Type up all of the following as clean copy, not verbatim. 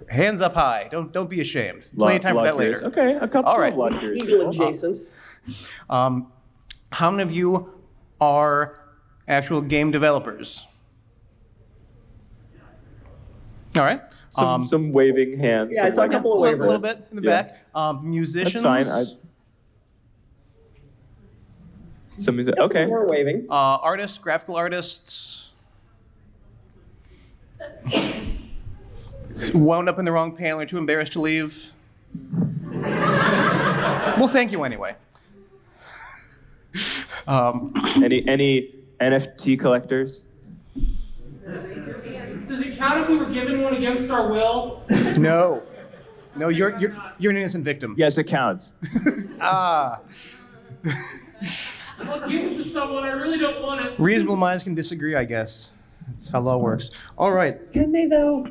Hands up high. Don't be ashamed. Plenty of time for that later. Okay, a couple All right. of law cures. Legal adjacent. How many of you are actual game developers? All right. Some waving hands. Yeah, I saw a couple of A waivers. little bit in the back. Musicians. That's fine. Got Okay. some more waving. Artists, graphical artists. Wound up in the wrong panel or too embarrassed to leave. Well, thank you anyway. Any NFT collectors? Does it count if we were given one against our will? No, you're an innocent victim. Yes, it counts. Ah. I'll give it to someone. I really don't want it. Reasonable minds can disagree, I guess. That's how law works. All right. Can they though?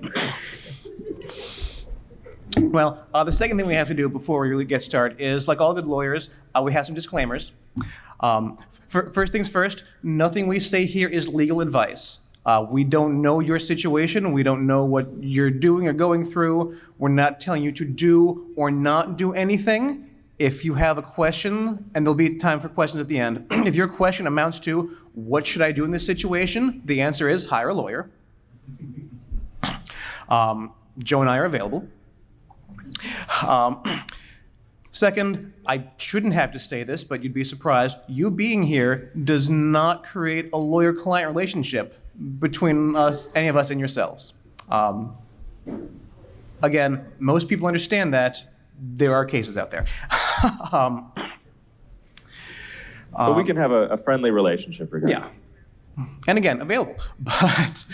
Well, the second thing we have to do before we really get started is, like all good lawyers, we have some disclaimers. First things first, nothing we say here is legal advice. We don't know your situation. We don't know what you're doing or going through. We're not telling you to do or not do anything. If you have a question, and there'll be time for questions at the end, if your question amounts to, what should I do in this situation? The answer is hire a lawyer. Joe and I are available. Second, I shouldn't have to say this, but you'd be surprised. You being here does not create a lawyer-client relationship between us, any of us, and yourselves. Again, most people understand that. There are cases out there. But we can have a friendly relationship regardless. Yeah. And again, available. But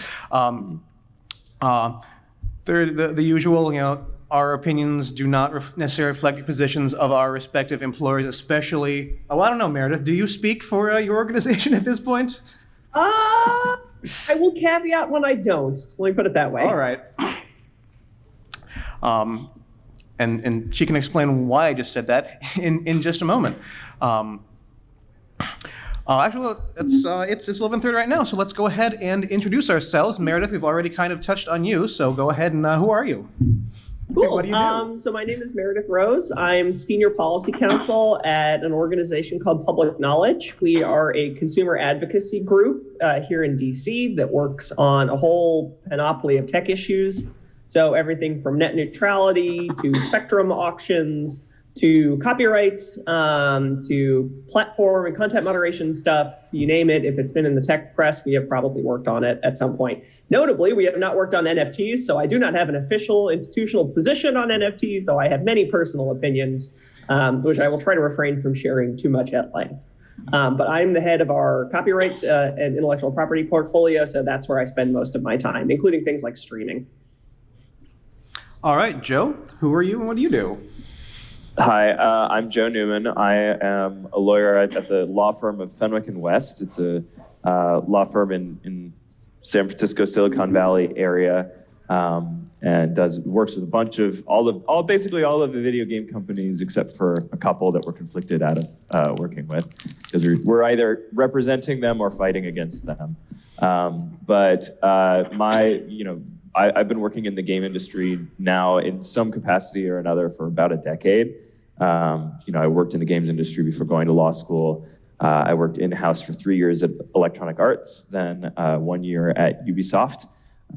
third, the usual, our opinions do not necessarily reflect the positions of our respective employers, especially, I don't know, Meredith, do you speak for your organization at this point? I will caveat when I don't. Let me put it that way. All right. And she can explain why I just said that in just a moment. Actually, it's 11:30 right now, so let's go ahead and introduce ourselves. Meredith, we've already kind of touched on you, so go ahead and who are you? Cool. What do you do? So my name is Meredith Rose. I'm Senior Policy Counsel at an organization called Public Knowledge. We are a consumer advocacy group here in DC that works on a whole panoply of tech issues. So everything from net neutrality to spectrum auctions to copyright to platform and content moderation stuff, you name it. If it's been in the tech press, we have probably worked on it at some point. Notably, we have not worked on NFTs, so I do not have an official institutional position on NFTs, though I have many personal opinions, which I will try to refrain from sharing too much at length. But I'm the head of our copyright and intellectual property portfolio, so that's where I spend most of my time, including things like streaming. All right, Joe, who are you and what do you do? Hi, I'm Joe Newman. I am a lawyer at the law firm of Fenwick and West. It's a law firm in San Francisco, Silicon Valley area, and works with a bunch of basically all of the video game companies except for a couple that we're conflicted out of working with, because we're either representing them or fighting against them. I've been working in the game industry now in some capacity or another for about a decade. I worked in the games industry before going to law school. I worked in-house for 3 years at Electronic Arts, then 1 year at Ubisoft,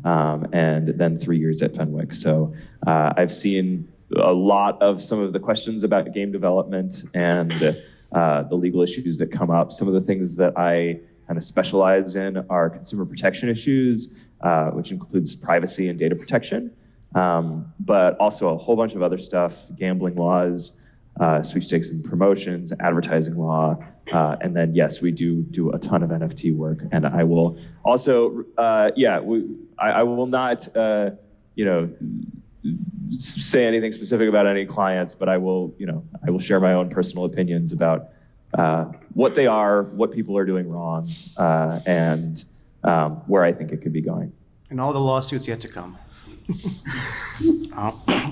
and then 3 years at Fenwick. So I've seen a lot of some of the questions about game development and the legal issues that come up. Some of the things that I kind of specialize in are consumer protection issues, which includes privacy and data protection, but also a whole bunch of other stuff, gambling laws, sweepstakes and promotions, advertising law, and then yes, we do a ton of NFT work. And I will also, I will not, say anything specific about any clients, but I will share my own personal opinions about what they are, what people are doing wrong, and where I think it could be going. And all the lawsuits yet to come.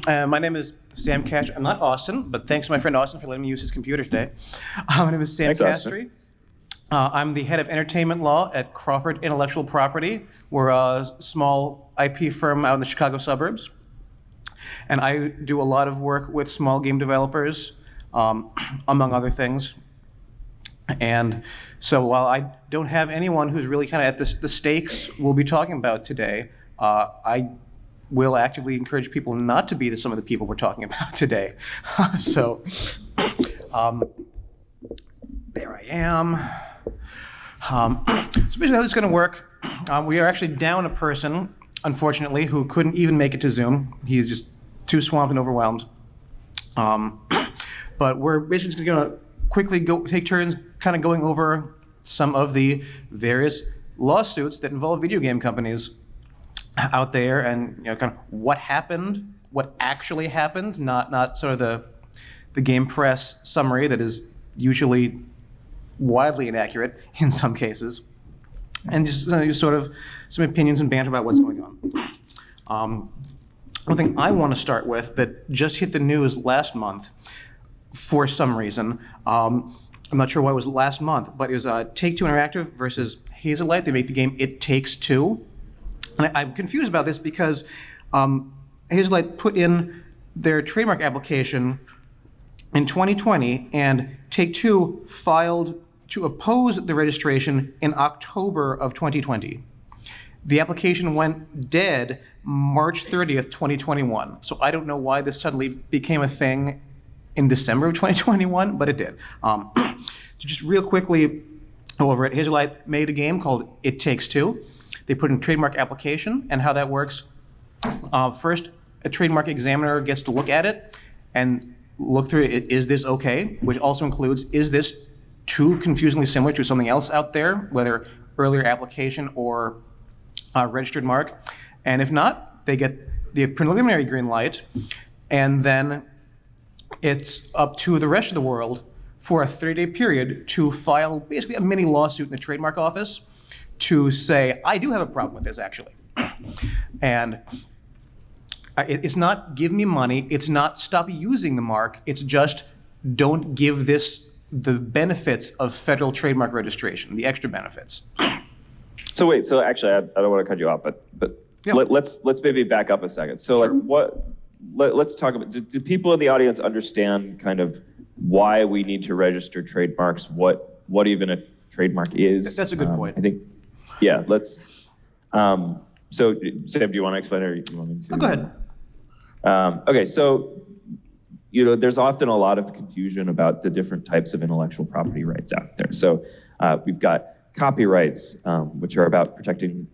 My name is Sam Cash. I'm not Austin, but thanks to my friend Austin for letting me use his computer today. My name is Sam Castry. I'm the head of entertainment law at Crawford Intellectual Property. We're a small IP firm out in the Chicago suburbs. And I do a lot of work with small game developers, among other things. And so while I don't have anyone who's really kind of at the stakes we'll be talking about today, I will actively encourage people not to be some of the people we're talking about today. So there I am. So basically how this is going to work, we are actually down a person, unfortunately, who couldn't even make it to Zoom. He's just too swamped and overwhelmed. But we're basically going to quickly take turns kind of going over some of the various lawsuits that involve video game companies out there, and kind of what happened, what actually happened, not sort of the game press summary that is usually wildly inaccurate in some cases, and just sort of some opinions and banter about what's going on. One thing I want to start with that just hit the news last month for some reason. I'm not sure why it was last month, but it was Take-Two Interactive versus Hazelight. They make the game It Takes Two. And I'm confused about this because Hazelight put in their trademark application in 2020, and Take-Two filed to oppose the registration in October of 2020. The application went dead March 30th, 2021. So I don't know why this suddenly became a thing in December of 2021, but it did. To just real quickly go over it, Hazelight made a game called It Takes Two. They put in a trademark application, and how that works, first, a trademark examiner gets to look at it and look through it. Is this okay? Which also includes, is this too confusingly similar to something else out there, whether earlier application or registered mark? And if not, they get the preliminary green light, and then it's up to the rest of the world for a 30-day period to file basically a mini lawsuit in the trademark office to say, I do have a problem with this, actually. And it's not give me money, it's not stop using the mark, it's just don't give this the benefits of federal trademark registration, the extra benefits. So wait, so actually, I don't want to cut you off, but Yeah. let's maybe back up a second. So Sure. let's talk about, do people in the audience understand kind of why we need to register trademarks, what even a trademark is? That's a good point. I think, yeah, let's, so Sam, do you want to explain, or do you want me to? Oh, go ahead. Okay, so, there's often a lot of confusion about the different types of intellectual property rights out there. So we've got copyrights, which are about protecting,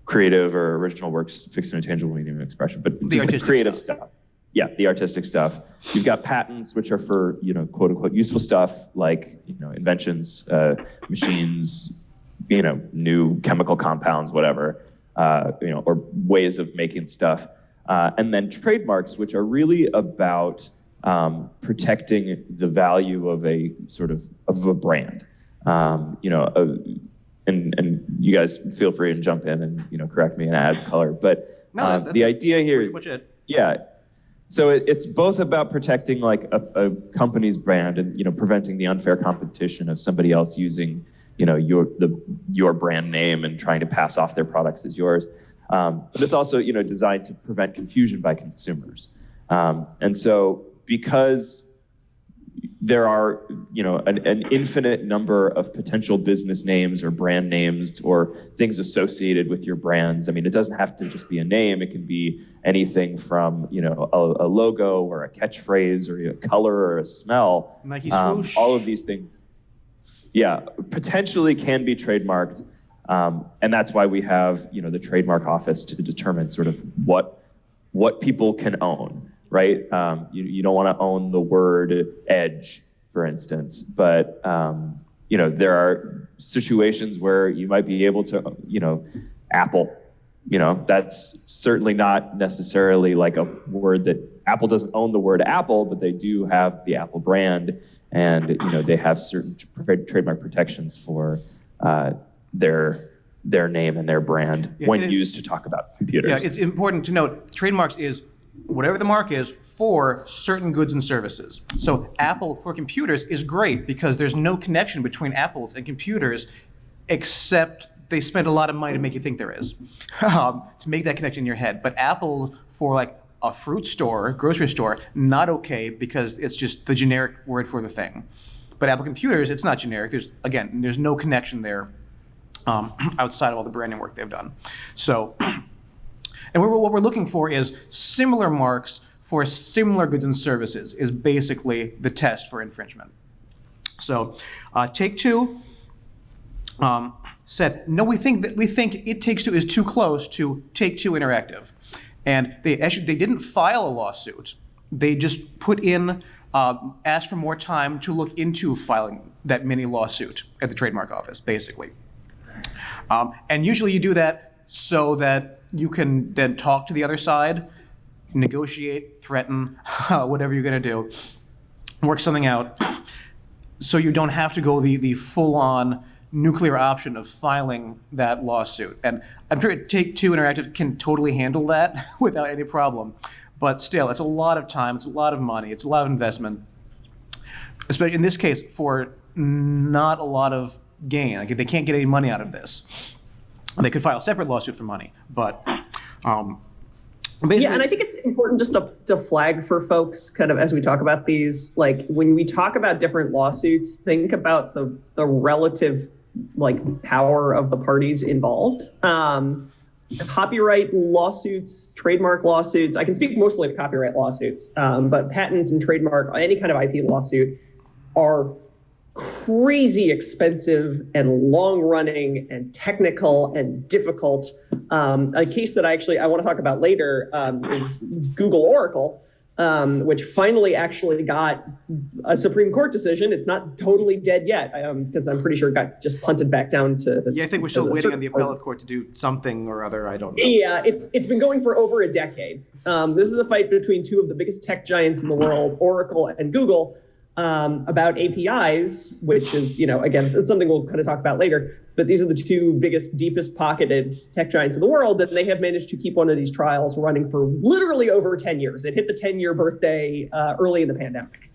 creative or original works, fixed and intangible medium of expression, but the creative stuff. Yeah, the artistic stuff. You've got patents, which are for, quote unquote, useful stuff like, inventions, machines, new chemical compounds, whatever, or ways of making stuff. And then trademarks, which are really about protecting the value of a sort of a brand. And you guys feel free to jump in and correct me and add color. But the idea here is, yeah. So it's both about protecting like a company's brand and preventing the unfair competition of somebody else using your brand name and trying to pass off their products as yours. But it's also designed to prevent confusion by consumers. And so because there are an infinite number of potential business names or brand names or things associated with your brands. I mean, it doesn't have to just be a name. It can be anything from a logo or a catchphrase or a color or a smell. Nike swoosh. All of these things, yeah, potentially can be trademarked. And that's why we have the trademark office to determine sort of what people can own. Right? You don't want to own the word edge, for instance, but there are situations where you might be able to, Apple, that's certainly not necessarily like a word that Apple doesn't own the word Apple, but they do have the Apple brand, and they have certain trademark protections for their name and their brand when used to talk about computers. Yeah, it's important to note trademarks is whatever the mark is for certain goods and services. So Apple for computers is great because there's no connection between Apples and computers, except they spend a lot of money to make you think there is, to make that connection in your head. But Apple for like a fruit store, grocery store, not okay because it's just the generic word for the thing. But Apple Computers, it's not generic. There's no connection there outside of all the branding work they've done. So, and what we're looking for is similar marks for similar goods and services is basically the test for infringement. So, Take-Two said, no, we think It Takes Two is too close to Take-Two Interactive, and they didn't file a lawsuit. They just put in, asked for more time to look into filing that mini lawsuit at the trademark office, basically. And usually you do that so that you can then talk to the other side, negotiate, threaten, whatever you're going to do, work something out, so you don't have to go the full-on nuclear option of filing that lawsuit. And I'm sure Take-Two Interactive can totally handle that without any problem. But still, it's a lot of time, it's a lot of money, it's a lot of investment, especially in this case for not a lot of gain. Like, they can't get any money out of this. They could file a separate lawsuit for money, but yeah, and I think it's important just to flag for folks, kind of as we talk about these, like when we talk about different lawsuits, think about the relative like power of the parties involved. Copyright lawsuits, trademark lawsuits, I can speak mostly to copyright lawsuits, but patent and trademark, any kind of IP lawsuit are crazy expensive and long running and technical and difficult. A case that I want to talk about later is Google Oracle, which finally actually got a Supreme Court decision. It's not totally dead yet, because I'm pretty sure it got just punted back down to the. Yeah, I think we're still waiting on the appellate court to do something or other. I don't know. Yeah, it's been going for over a decade. This is a fight between two of the biggest tech giants in the world, Oracle and Google, about APIs, which is, again, it's something we'll kind of talk about later. But these are the two biggest, deepest pocketed tech giants in the world, that they have managed to keep one of these trials running for literally over 10 years. It hit the 10-year birthday early in the pandemic.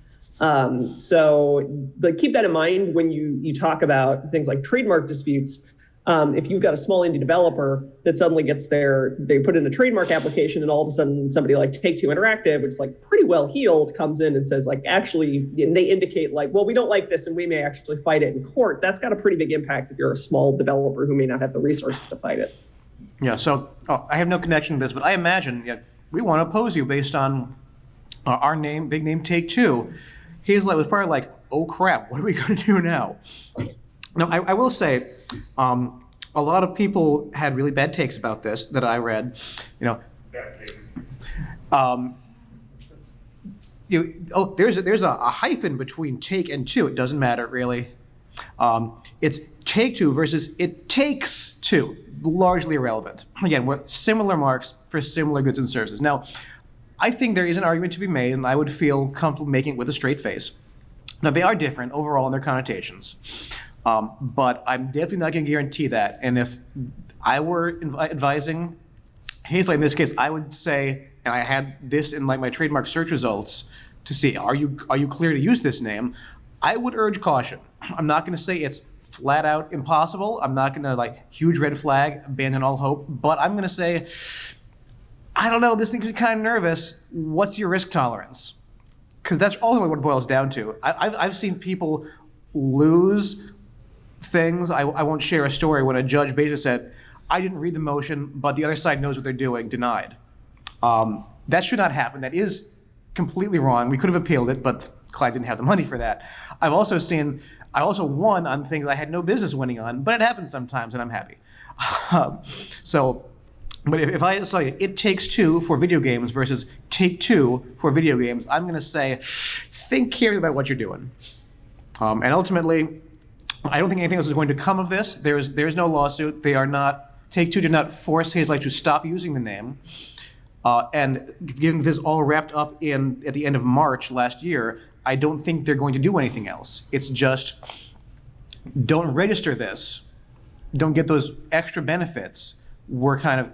So keep that in mind when you talk about things like trademark disputes. If you've got a small indie developer that suddenly they put in a trademark application, and all of a sudden somebody like Take-Two Interactive, which is like pretty well heeled, comes in and says like, actually, and they indicate like, well, we don't like this and we may actually fight it in court. That's got a pretty big impact if you're a small developer who may not have the resources to fight it. Yeah, so I have no connection to this, but I imagine we want to oppose you based on our name, big name Take-Two. Hazelite was probably like, oh crap, what are we going to do now? Now, I will say, a lot of people had really bad takes about this that I read. There's a hyphen between take and two. It doesn't matter, really. It's Take-Two versus It Takes Two. Largely irrelevant. Again, we're similar marks for similar goods and services. Now, I think there is an argument to be made, and I would feel comfortable making it with a straight face. Now, they are different overall in their connotations. But I'm definitely not going to guarantee that. And if I were advising Hazelite in this case, I would say, and I had this in like my trademark search results to see, are you clear to use this name? I would urge caution. I'm not going to say it's flat out impossible. I'm not going to like huge red flag, abandon all hope. But I'm going to say, I don't know, this thing is kind of nervous. What's your risk tolerance? Because that's ultimately what it boils down to. I've seen people lose things. I won't share a story when a judge basically said, I didn't read the motion, but the other side knows what they're doing, denied. That should not happen. That is completely wrong. We could have appealed it, but the client didn't have the money for that. I also won on things I had no business winning on, but it happens sometimes, and I'm happy. But if I saw you, It Takes Two for video games versus Take-Two for video games, I'm going to say, think carefully about what you're doing. And ultimately, I don't think anything else is going to come of this. There's no lawsuit. Take-Two did not force Hazelite to stop using the name. And given this all wrapped up at the end of March last year, I don't think they're going to do anything else. It's just, don't register this. Don't get those extra benefits. We're kind of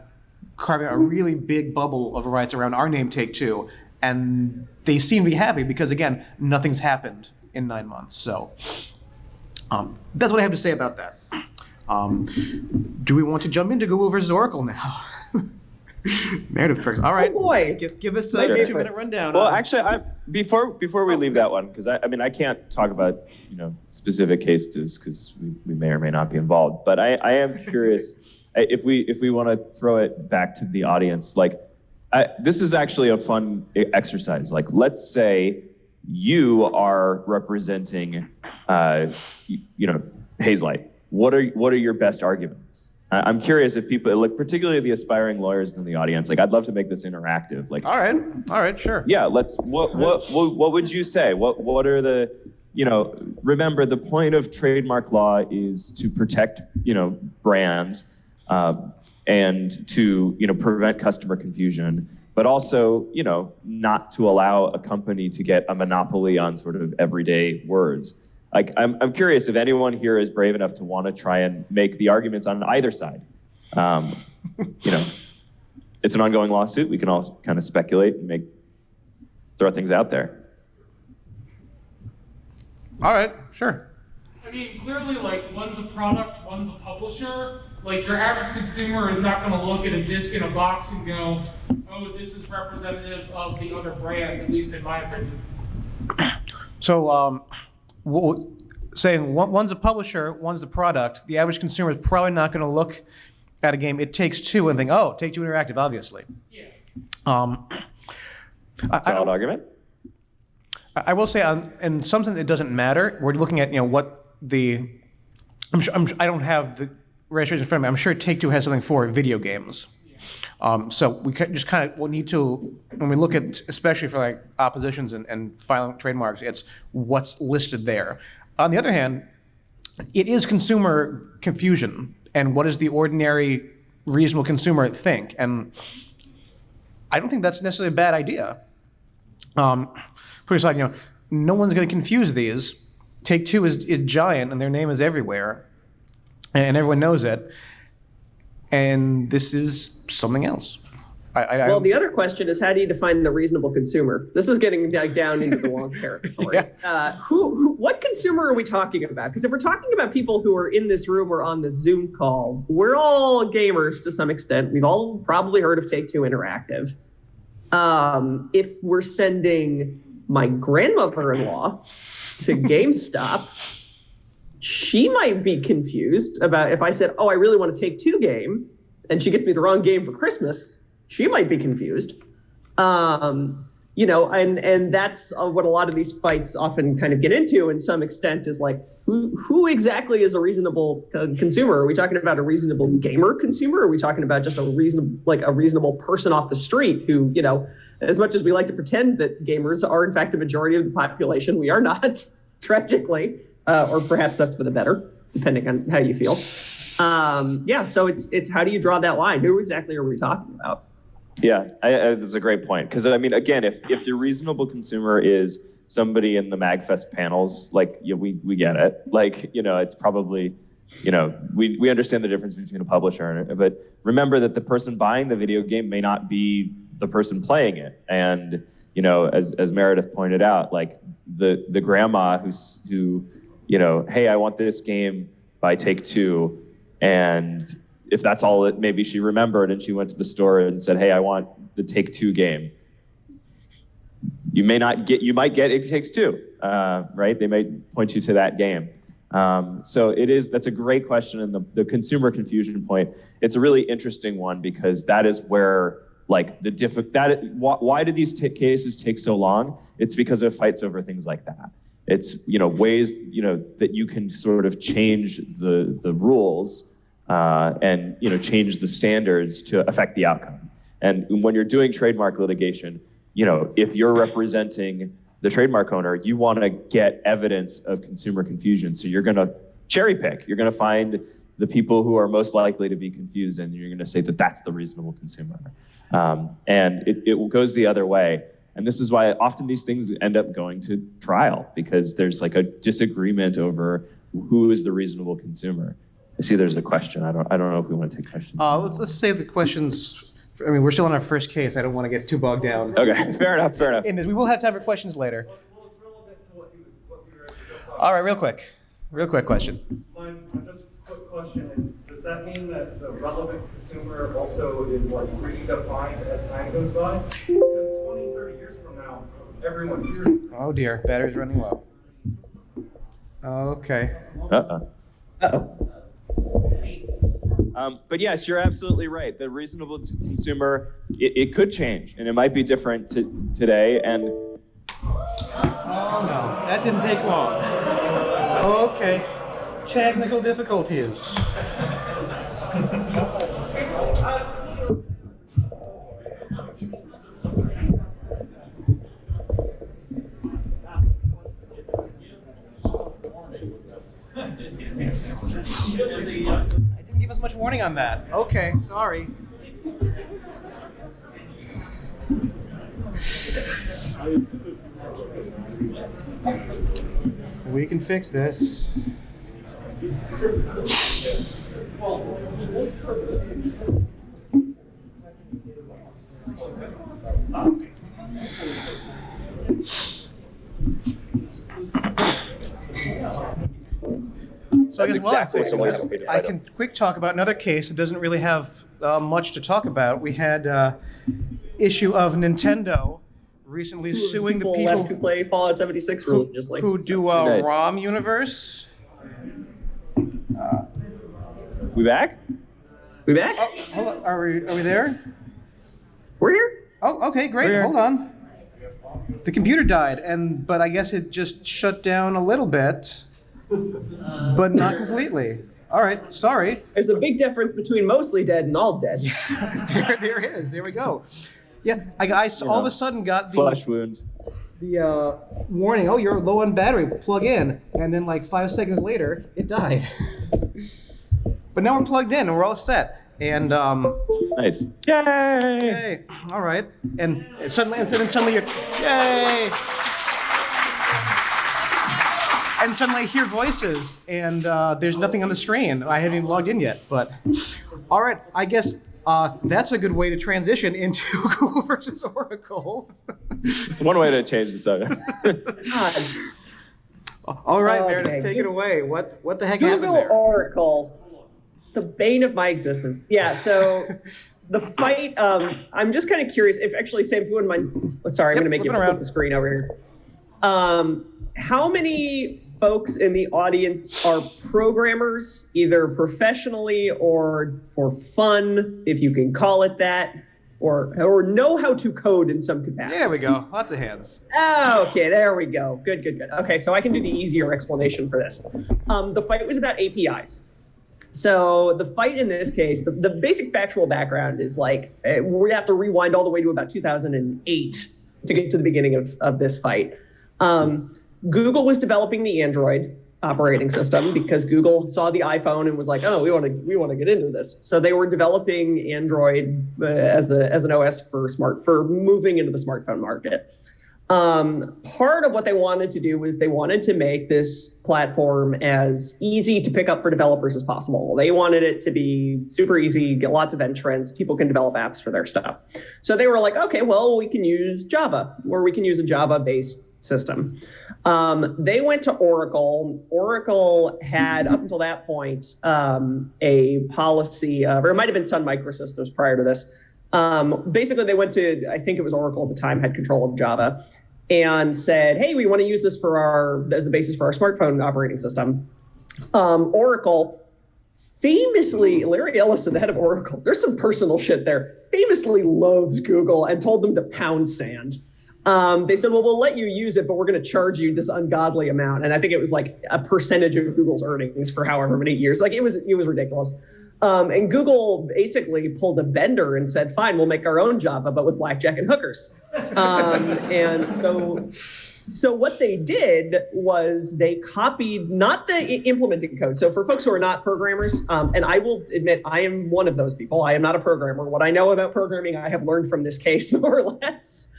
carving a really big bubble of rights around our name, Take-Two. And they seem to be happy because, again, nothing's happened in 9 months. So that's what I have to say about that. Do we want to jump into Google versus Oracle now? Meredith Perks. All right. Oh boy. Give us My a favorite. 2-minute rundown. Well, on- actually, before we leave that one, because I can't talk about specific cases because we may or may not be involved. But I am curious if we want to throw it back to the audience. Like, this is actually a fun exercise. Like, let's say you are representing, Hazelight. What are your best arguments? I'm curious if people, like, particularly the aspiring lawyers in the audience, like, I'd love to make this interactive. Like, all right, sure. yeah, what would you say? What are the, remember the point of trademark law is to protect, brands, and to, prevent customer confusion, but also, not to allow a company to get a monopoly on sort of everyday words. Like, I'm curious if anyone here is brave enough to want to try and make the arguments on either side. It's an ongoing lawsuit. We can all kind of speculate and throw things out there. All right, sure. I mean, clearly, like, one's a product, one's a publisher. Like, your average consumer is not going to look at a disc in a box and go, oh, this is representative of the other brand, at least in my opinion. So, saying one's a publisher, one's the product, the average consumer is probably not going to look at a game It Takes Two and think, oh, Take-Two Interactive, obviously. Yeah. Solid argument. I will say, in some sense, it doesn't matter. We're looking at what the. I don't have the registration in front of me. I'm sure Take-Two has something for video games. So we just kind of will need to, when we look at, especially for like oppositions and filing trademarks, it's what's listed there. On the other hand, it is consumer confusion, and what does the ordinary, reasonable consumer think? And I don't think that's necessarily a bad idea. Put aside, no one's going to confuse these. Take-Two is giant, and their name is everywhere, and everyone knows it. And this is something else. Well, the other question is, how do you define the reasonable consumer? This is getting down into the long territory. Yeah. What consumer are we talking about? Because if we're talking about people who are in this room or on the Zoom call, we're all gamers to some extent. We've all probably heard of Take-Two Interactive. If we're sending my grandmother-in-law to GameStop, she might be confused about if I said, oh, I really want a Take-Two game, and she gets me the wrong game for Christmas, she might be confused. And that's what a lot of these fights often kind of get into in some extent is like, who exactly is a reasonable consumer? Are we talking about a reasonable gamer consumer? Or are we talking about just a reasonable person off the street who, as much as we like to pretend that gamers are in fact the majority of the population, we are not, tragically. Or perhaps that's for the better, depending on how you feel. So it's how do you draw that line? Who exactly are we talking about? Yeah, that's a great point. Because, I mean, again, if the reasonable consumer is somebody in the MAGFest panels, like, we get it. Like, it's probably, we understand the difference between a publisher and it. But remember that the person buying the video game may not be the person playing it. And, as Meredith pointed out, like, the grandma who hey, I want this game by Take-Two, and if that's all that maybe she remembered and she went to the store and said, hey, I want the Take-Two game. You might get It Takes Two, right? They might point you to that game. So that's a great question. And the consumer confusion point, it's a really interesting one because that is where like why do these cases take so long? It's because of fights over things like that. It's, ways, that you can sort of change the rules and, change the standards to affect the outcome. And when you're doing trademark litigation, if you're representing the trademark owner, you want to get evidence of consumer confusion. So you're going to cherry pick. You're going to find the people who are most likely to be confused, and you're going to say that that's the reasonable consumer. And it goes the other way. And this is why often these things end up going to trial, because there's like a disagreement over who is the reasonable consumer. I see there's a question. I don't know if we want to take questions. Let's save the questions. I mean, we're still on our first case. I don't want to get too bogged down. Okay, fair enough. In this, we will have time for questions later. Well, it's relevant to what we were actually just talking All right, real quick question. just quick question is, does that mean that the relevant consumer also is like redefined as time goes by? Because 20, 30 years from now, everyone hears it. Oh dear, battery's running low. Okay. But yes, you're absolutely right. The reasonable consumer, it could change, and it might be different today. And Oh no, that didn't take long. Okay. Technical difficulties. I didn't give us much warning on that. Okay, sorry. We can fix this. So I guess while I'm fixing this, I can quick talk about another case that doesn't really have much to talk about. We had issue of Nintendo recently suing the people who play Fallout 76 religiously. who do Nice. ROM universe. we back? We back? Oh, hold on. Are we there? We're here. Oh, okay, great. We're here. Hold on. The computer died, but I guess it just shut down a little bit, but not completely. All right, sorry. There's a big difference between mostly dead and all dead. there is. There we go. Yeah, I all of a sudden got Flesh wound. the warning. Oh, you're low on battery. Plug in, and then like 5 seconds later, it died. But now we're plugged in and we're all set. And Nice. Yay! Yay! All right, and suddenly you're yay! And suddenly I hear voices, and there's nothing on the screen. I haven't even logged in yet, but all right. I guess that's a good way to transition into Google versus Oracle. It's one way to change the subject. All right, Okay. Meredith, take it away. What the heck happened Google there? Oracle, the bane of my existence. Yeah, so the fight, I'm just kind of curious if actually, Sam, if you wouldn't mind, sorry, I'm Yep, going to make you flipping flip around. the screen over here. How many folks in the audience are programmers, either professionally or for fun, if you can call it that, or know how to code in some capacity? There we go. Lots of hands. Oh, okay, there we go. Good. Okay, so I can do the easier explanation for this. The fight was about APIs. So the fight in this case, the basic factual background is like, we have to rewind all the way to about 2008 to get to the beginning of this fight. Google was developing the Android operating system because Google saw the iPhone and was like, oh, we want to get into this. So they were developing Android as an OS for moving into the smartphone market. Part of what they wanted to do was they wanted to make this platform as easy to pick up for developers as possible. They wanted it to be super easy, get lots of entrants, people can develop apps for their stuff. So they were like, okay, well, we can use Java, or we can use a Java-based system. They went to Oracle. Oracle had, up until that point, a policy, or it might have been Sun Microsystems prior to this. Basically, they went to, I think it was Oracle at the time, had control of Java, and said, hey, we want to use this as the basis for our smartphone operating system. Oracle famously, Larry Ellison, the head of Oracle, there's some personal shit there, famously loathes Google and told them to pound sand. They said, well, we'll let you use it, but we're going to charge you this ungodly amount. And I think it was like a percentage of Google's earnings for however many years. Like it was ridiculous. And Google basically pulled a bender and said, fine, we'll make our own Java, but with blackjack and hookers. And so what they did was they copied not the implementing code. So for folks who are not programmers, and I will admit I am one of those people. I am not a programmer. What I know about programming, I have learned from this case more or less.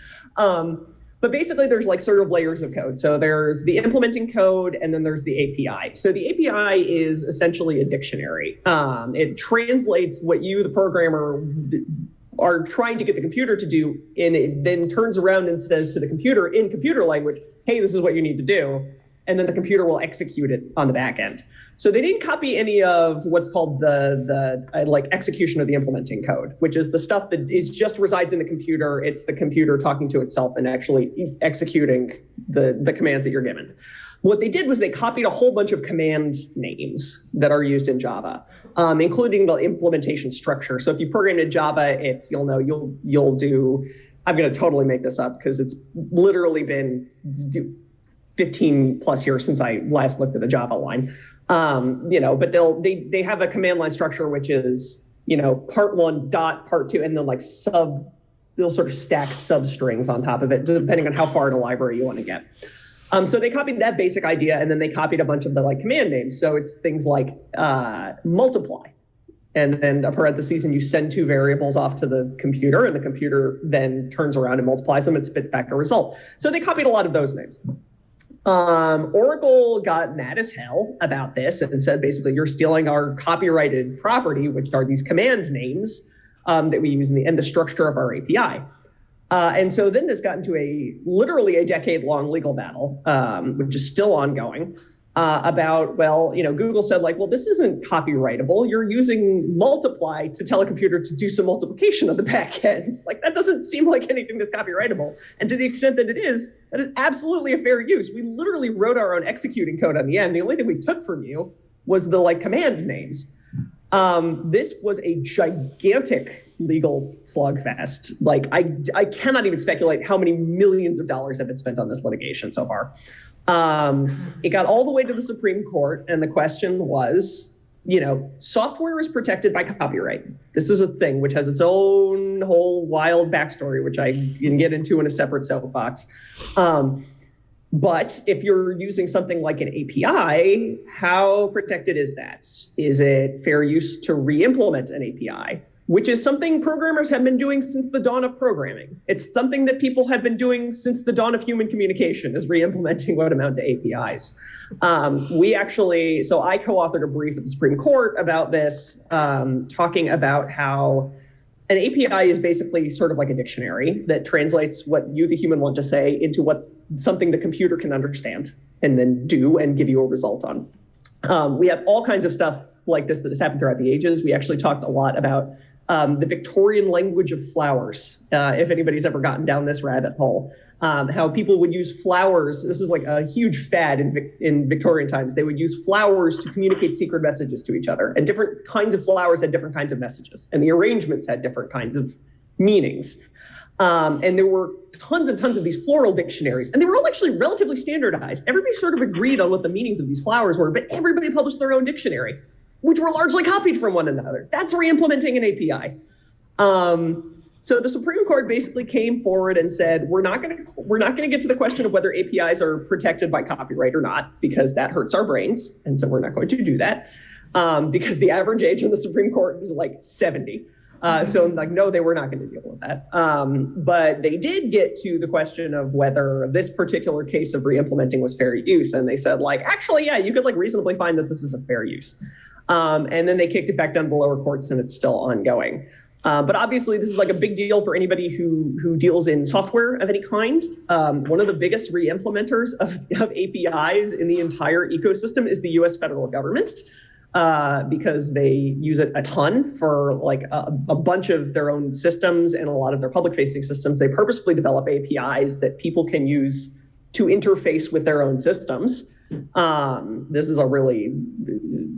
But basically there's like sort of layers of code. So there's the implementing code and then there's the API. So the API is essentially a dictionary. It translates what you, the programmer, are trying to get the computer to do, and it then turns around and says to the computer in computer language, hey, this is what you need to do. and then the computer will execute it on the back end. So they didn't copy any of what's called the like execution of the implementing code, which is the stuff that is just resides in the computer. It's the computer talking to itself and actually executing the commands that you're given. What they did was they copied a whole bunch of command names that are used in Java, including the implementation structure. So if you programmed in Java, you'll do, I'm going to totally make this up because it's literally been 15 plus years since I last looked at a Java line. But they have a command line structure, which is, part one dot part two, and then like they'll sort of stack substrings on top of it, depending on how far in a library you want to get. So they copied that basic idea, and then they copied a bunch of the like command names. So it's things like multiply, and then a parentheses, and you send two variables off to the computer, and the computer then turns around and multiplies them and spits back a result. So they copied a lot of those names. Oracle got mad as hell about this and said, basically, you're stealing our copyrighted property, which are these command names that we use in the structure of our API. And so then this got into literally a decade-long legal battle, which is still ongoing, about, Google said, this isn't copyrightable. You're using multiply to tell a computer to do some multiplication on the back end. That doesn't seem like anything that's copyrightable. And to the extent that it is, that is absolutely a fair use. We literally wrote our own executing code on the end. The only thing we took from you was the command names. This was a gigantic legal slugfest. I cannot even speculate how many millions of dollars have been spent on this litigation so far. It got all the way to the Supreme Court, and the question was, software is protected by copyright. This is a thing which has its own whole wild backstory, which I can get into in a separate soapbox. But if you're using something like an API, how protected is that? Is it fair use to re-implement an API? Which is something programmers have been doing since the dawn of programming. It's something that people have been doing since the dawn of human communication, is re-implementing what amount to APIs. So I co-authored a brief at the Supreme Court about this, talking about how an API is basically sort of like a dictionary that translates what you, the human, want to say into something the computer can understand and then do and give you a result on. We have all kinds of stuff like this that has happened throughout the ages. We actually talked a lot about the Victorian language of flowers, if anybody's ever gotten down this rabbit hole, how people would use flowers. This is like a huge fad in Victorian times. They would use flowers to communicate secret messages to each other, and different kinds of flowers had different kinds of messages, and the arrangements had different kinds of meanings. And there were tons and tons of these floral dictionaries, and they were all actually relatively standardized. Everybody sort of agreed on what the meanings of these flowers were, but everybody published their own dictionary, which were largely copied from one another. That's re-implementing an API. So the Supreme Court basically came forward and said, we're not going to get to the question of whether APIs are protected by copyright or not, because that hurts our brains, and so we're not going to do that, because the average age on the Supreme Court is like 70. No, they were not going to deal with that. But they did get to the question of whether this particular case of re-implementing was fair use, and they said, actually, yeah, you could reasonably find that this is a fair use. And then they kicked it back down to the lower courts, and it's still ongoing. But obviously, this is a big deal for anybody who deals in software of any kind. One of the biggest re-implementers of APIs in the entire ecosystem is the US federal government, because they use it a ton for a bunch of their own systems and a lot of their public-facing systems. They purposefully develop APIs that people can use to interface with their own systems. This is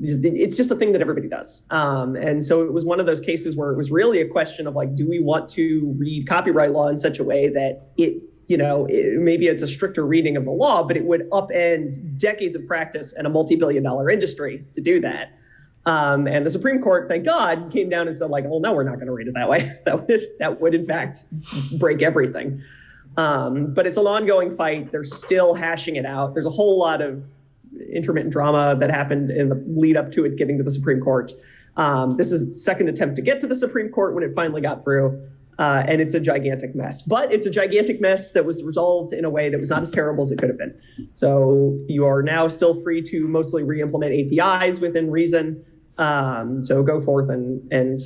it's just a thing that everybody does. And so it was one of those cases where it was really a question of do we want to read copyright law in such a way that maybe it's a stricter reading of the law, but it would upend decades of practice and a multi-billion-dollar industry to do that. And the Supreme Court, thank God, came down and said well, no, we're not going to read it that way. That would in fact break everything. But it's an ongoing fight. They're still hashing it out. There's a whole lot of intermittent drama that happened in the lead up to it getting to the Supreme Court. This is the second attempt to get to the Supreme Court when it finally got through. And it's a gigantic mess. But it's a gigantic mess that was resolved in a way that was not as terrible as it could have been. So you are now still free to mostly re-implement APIs within reason. So go forth and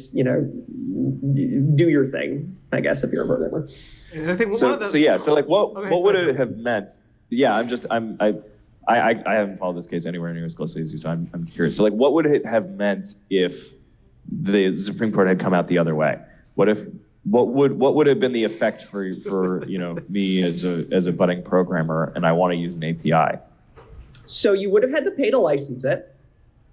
do your thing, I guess, if you're a programmer. And I think what would it have meant? Yeah, I haven't followed this case anywhere near as closely as you, so I'm curious. So like, what would it have meant if the Supreme Court had come out the other way? What would have been the effect for me as a budding programmer, and I want to use an API? So you would have had to pay to license it,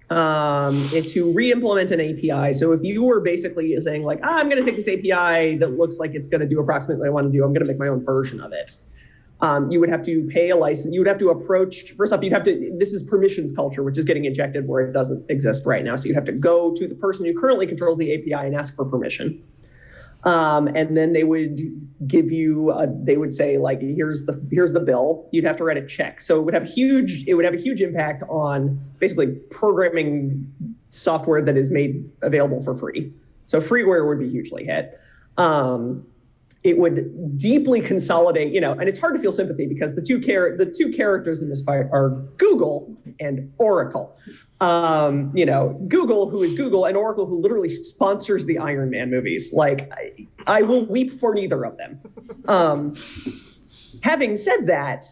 to re-implement an API. So if you were basically saying like, I'm going to take this API that looks like it's going to do approximately what I want to do, I'm going to make my own version of it. You would have to pay a license. You would have to approach, first off, this is permissions culture, which is getting injected where it doesn't exist right now. So you have to go to the person who currently controls the API and ask for permission. And then they would give you, they would say like, here's the bill. You'd have to write a check. So it would have a huge impact on basically programming software that is made available for free. So freeware would be hugely hit. It would deeply consolidate, and it's hard to feel sympathy because the two characters in this fight are Google and Oracle. Google, who is Google, and Oracle, who literally sponsors the Iron Man movies. Like, I will weep for neither of them. Having said that,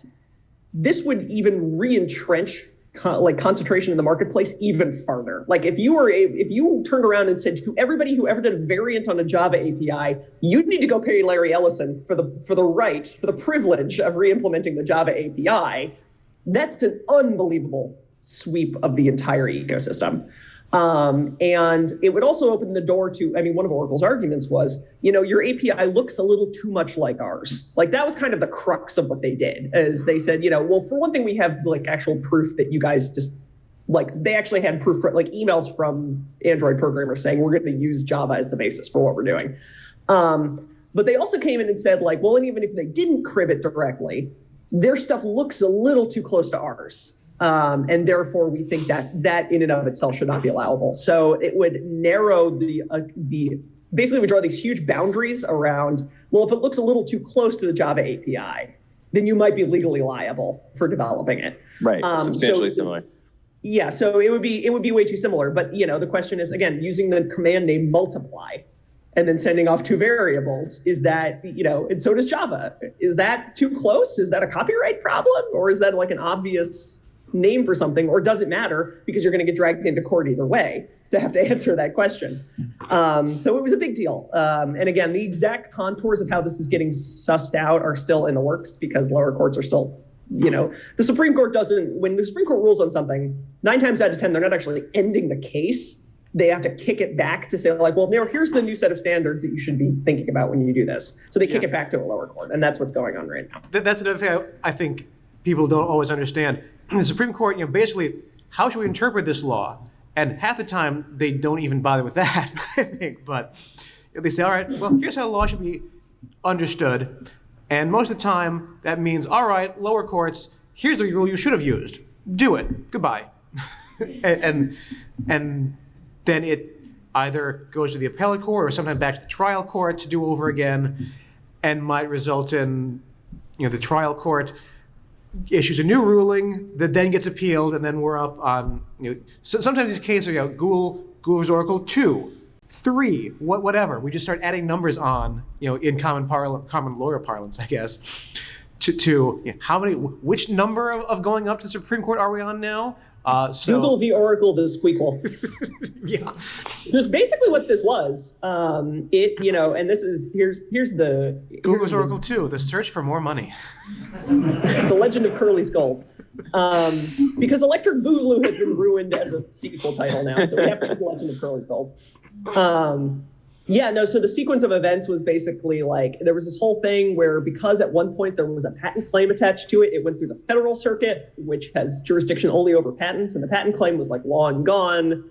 this would even re-entrench concentration in the marketplace even farther. Like if you turned around and said to everybody who ever did a variant on a Java API, you need to go pay Larry Ellison for the privilege of re-implementing the Java API, that's an unbelievable sweep of the entire ecosystem. And it would also open the door to, one of Oracle's arguments was, your API looks a little too much like ours. Like that was kind of the crux of what they did, as they said, well, for one thing, we have like actual proof that you guys just they actually had proof, like emails from Android programmers saying we're going to use Java as the basis for what we're doing. But they also came in and said like, well, and even if they didn't crib it directly, their stuff looks a little too close to ours. And therefore, we think that in and of itself should not be allowable. So it would narrow basically we draw these huge boundaries around, well, if it looks a little too close to the Java API, then you might be legally liable for developing it. Right, substantially similar. Yeah, so it would be way too similar. But the question is, again, using the command name multiply and then sending off two variables, is that, and so does Java. Is that too close? Is that a copyright problem? Or is that like an obvious name for something, or does it matter because you're going to get dragged into court either way to have to answer that question? So it was a big deal. And again, the exact contours of how this is getting sussed out are still in the works because lower courts are still, the Supreme Court when the Supreme Court rules on something, 9 times out of 10, they're not actually ending the case. They have to kick it back to say like, well, here's the new set of standards that you should be thinking about when you do this. So they kick it back to a lower court, and that's what's going on right now. That's another thing I think people don't always understand. The Supreme Court, basically, how should we interpret this law? And half the time, they don't even bother with that, I think. But they say, all right, well, here's how the law should be understood. And most of the time, that means, all right, lower courts, here's the rule you should have used. Do it. Goodbye. and then it either goes to the appellate court or sometimes back to the trial court to do over again, and might result in, the trial court issues a new ruling that then gets appealed, and then we're up on, so sometimes these cases are, Google versus Oracle 2, 3, whatever. We just start adding numbers on, in common lawyer parlance, I guess, to how many, which number of going up to the Supreme Court are we on now? Google v. Oracle, the squeakle. Yeah. There's basically what this was. And this is, here's the... Google vs. Oracle 2, the search for more money. The Legend of Curly's Gold. Because Electric Boogaloo has been ruined as a sequel title now, so we have to get The Legend of Curly's Gold. So the sequence of events was basically like, there was this whole thing where because at one point there was a patent claim attached to it, it went through the federal circuit, which has jurisdiction only over patents, and the patent claim was like long gone.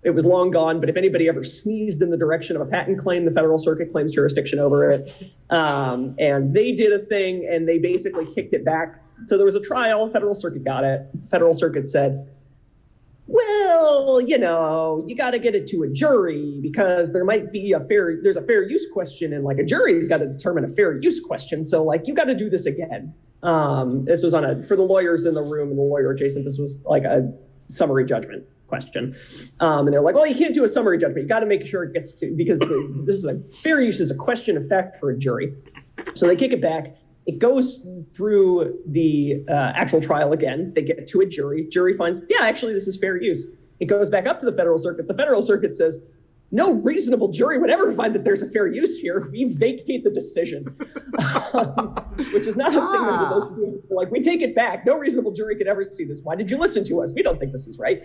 It was long gone, but if anybody ever sneezed in the direction of a patent claim, the federal circuit claims jurisdiction over it. And they did a thing, and they basically kicked it back. So there was a trial, federal circuit got it. Federal circuit said, well, you got to get it to a jury because there might be there's a fair use question, and like a jury's got to determine a fair use question. So like, you got to do this again. This was for the lawyers in the room and the lawyer adjacent, this was like a summary judgment question. And they're like, well, you can't do a summary judgment. You got to make sure it gets to, because this is a fair use is a question of fact for a jury. So they kick it back. It goes through the actual trial again. They get to a jury. Jury finds, yeah, actually, this is fair use. It goes back up to the federal circuit. The federal circuit says, no reasonable jury would ever find that there's a fair use here. We vacate the decision, which is not a thing they're supposed to do. Like, we take it back. No reasonable jury could ever see this. Why did you listen to us? We don't think this is right.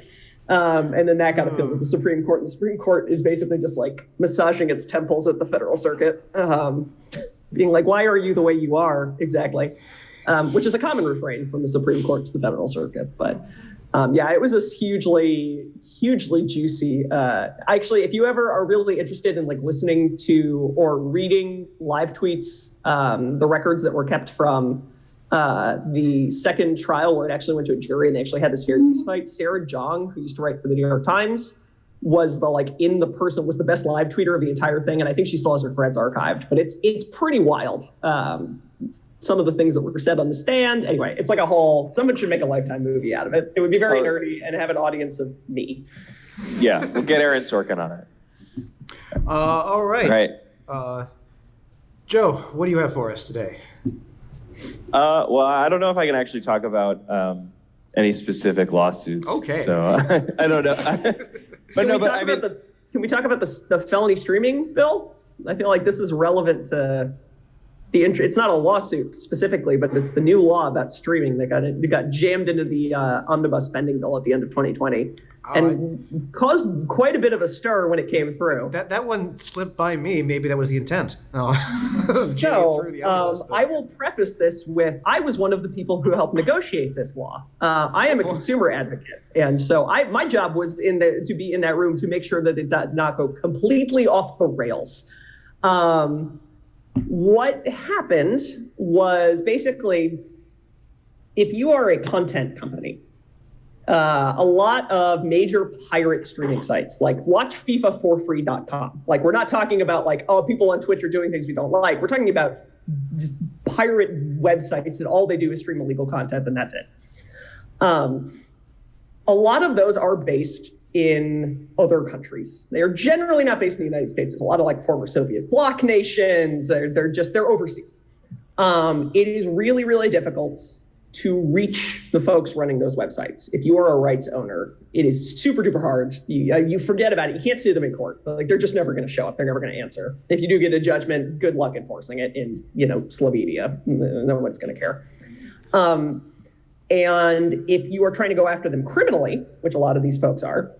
And then that got appealed to the Supreme Court. And the Supreme Court is basically just like massaging its temples at the federal circuit, being like, why are you the way you are? Exactly. Which is a common refrain from the Supreme Court to the federal circuit. But yeah, it was this hugely juicy. Actually, if you ever are really interested in like listening to or reading live tweets, the records that were kept from the second trial where it actually went to a jury and they actually had this fair use fight, Sarah Jong, who used to write for the New York Times, was the best live tweeter of the entire thing. And I think she still has her threads archived, but it's pretty wild. Some of the things that were said on the stand. Anyway, it's like someone should make a Lifetime movie out of it. It would be very nerdy and have an audience of me. Yeah, we'll get Aaron Sorkin on it. All right. Joe, what do you have for us today? Well, I don't know if I can actually talk about any specific lawsuits. Okay. So I don't know. Can we talk about the felony streaming bill? I feel like this is relevant to it's not a lawsuit specifically, but it's the new law about streaming that got jammed into the omnibus spending bill at the end of 2020 and caused quite a bit of a stir when it came through. That one slipped by me. Maybe that was the intent. So I will preface this with, I was one of the people who helped negotiate this law. I am a consumer advocate. And so my job was to be in that room to make sure that it did not go completely off the rails. What happened was basically, if you are a content company, a lot of major pirate streaming sites, like watchfifa4free.com. Like, we're not talking about like, oh, people on Twitch are doing things we don't like. We're talking about just pirate websites that all they do is stream illegal content and that's it. A lot of those are based in other countries. They are generally not based in the United States. There's a lot of like former Soviet bloc nations. They're overseas. It is really, really difficult to reach the folks running those websites. If you are a rights owner, it is super duper hard. You forget about it. You can't sue them in court. Like, they're just never going to show up. They're never going to answer. If you do get a judgment, good luck enforcing it in, Slovenia. No one's going to care. And if you are trying to go after them criminally, which a lot of these folks are,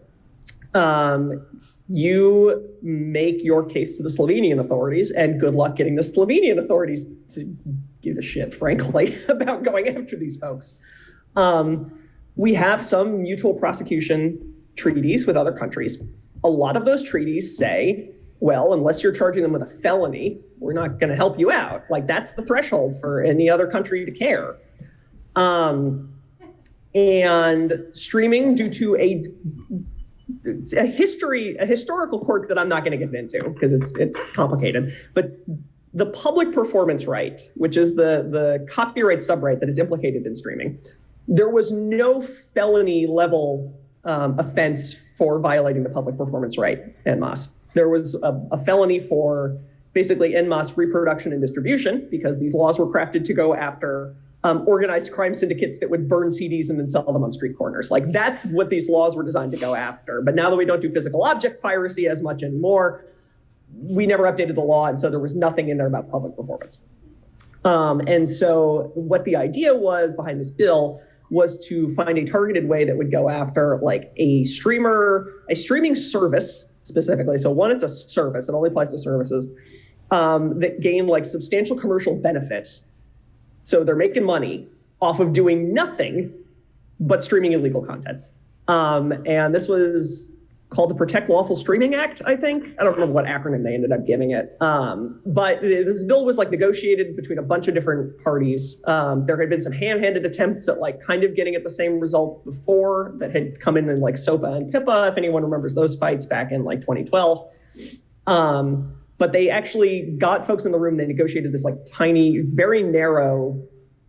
you make your case to the Slovenian authorities, and good luck getting the Slovenian authorities to give a shit, frankly, about going after these folks. We have some mutual prosecution treaties with other countries. A lot of those treaties say, well, unless you're charging them with a felony, we're not going to help you out. Like, that's the threshold for any other country to care. And streaming, due to a historical quirk that I'm not going to get into because it's complicated, but the public performance right, which is the copyright subright that is implicated in streaming, there was no felony level offense for violating the public performance right en masse. There was a felony for basically en masse reproduction and distribution, because these laws were crafted to go after organized crime syndicates that would burn CDs and then sell them on street corners. Like, that's what these laws were designed to go after. But now that we don't do physical object piracy as much anymore, we never updated the law, and so there was nothing in there about public performance. And so what the idea was behind this bill was to find a targeted way that would go after like a streaming service specifically. So one, it's a service, it only applies to services that gain like substantial commercial benefits. So they're making money off of doing nothing but streaming illegal content. And this was called the Protect Lawful Streaming Act, I think. I don't remember what acronym they ended up giving it. But this bill was like negotiated between a bunch of different parties. There had been some ham-handed attempts at like kind of getting at the same result before that had come in like SOPA and PIPA, if anyone remembers those fights back in like 2012. But they actually got folks in the room. They negotiated this like tiny, very narrow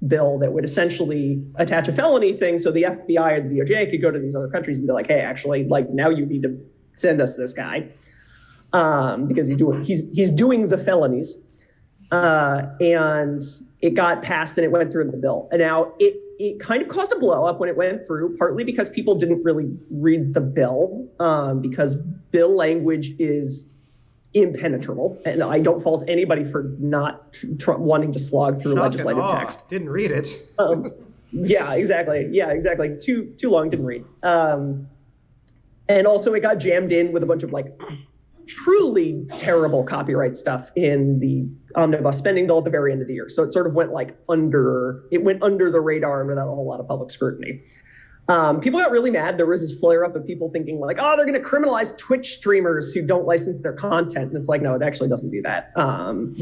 bill that would essentially attach a felony thing. So the FBI or the DOJ could go to these other countries and be like, hey, actually, like now you need to send us this guy because he's doing the felonies. and it got passed and it went through in the bill. And now it kind of caused a blow up when it went through, partly because people didn't really read the bill, because bill language is impenetrable. And I don't fault anybody for not wanting to slog through legislative text. Didn't read it. Yeah, exactly. Too long, didn't read. And also it got jammed in with a bunch of like truly terrible copyright stuff in the omnibus spending bill at the very end of the year. So it sort of went under the radar and without a whole lot of public scrutiny. People got really mad. There was this flare up of people thinking like, oh, they're going to criminalize Twitch streamers who don't license their content. And it's like, no, it actually doesn't do that.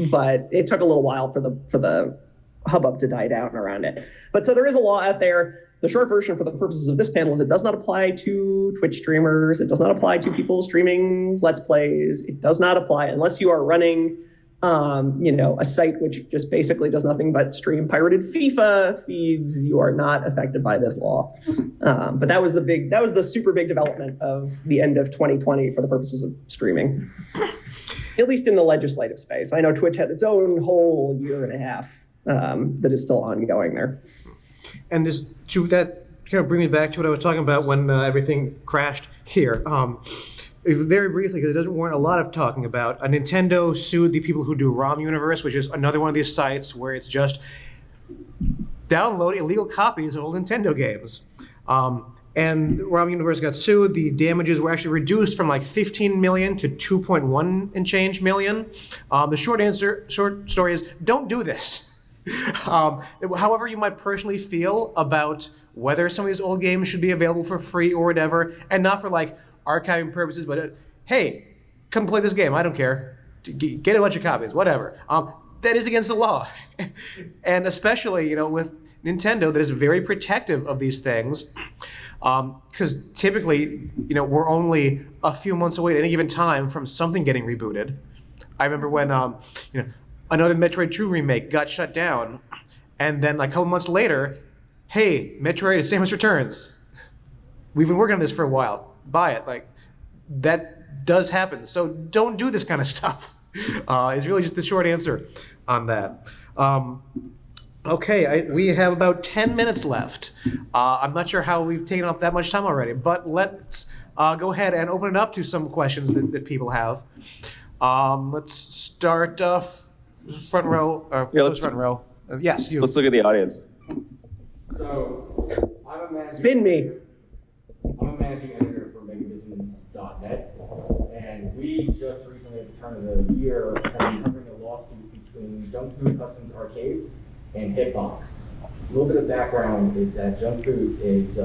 But it took a little while for the hubbub to die down around it. But so there is a law out there. The short version for the purposes of this panel is it does not apply to Twitch streamers. It does not apply to people streaming Let's Plays. It does not apply unless you are running, a site which just basically does nothing but stream pirated FIFA feeds. You are not affected by this law. But that was the super big development of the end of 2020 for the purposes of streaming, at least in the legislative space. I know Twitch had its own whole year and a half that is still ongoing there. And that kind of bring me back to what I was talking about when everything crashed here. Very briefly, because it doesn't warrant a lot of talking about, Nintendo sued the people who do ROM Universe, which is another one of these sites where it's just download illegal copies of old Nintendo games. And ROM Universe got sued. The damages were actually reduced from like 15 million to 2.1 and change million. The short story is, don't do this. However you might personally feel about whether some of these old games should be available for free or whatever, and not for like archiving purposes, but hey, come play this game, I don't care. Get a bunch of copies, whatever. That is against the law. And especially, with Nintendo that is very protective of these things, because typically, we're only a few months away at any given time from something getting rebooted. I remember when, another Metroid 2 remake got shut down, and then like a couple months later, hey, Metroid Samus Returns. We've been working on this for a while. Buy it. Like, that does happen. So don't do this kind of stuff. It's really just the short answer on that. Okay, we have about 10 minutes left. I'm not sure how we've taken up that much time already, but let's go ahead and open it up to some questions that people have. Let's start front row. Front row. Yes, you. Let's look at the audience. So, Spin me. I'm a managing editor for MegaVisions.net, and we just recently, at the turn of the year, have been covering a lawsuit between Junk Food Customs Arcades and Hitbox. A little bit of background is that Junk Foods is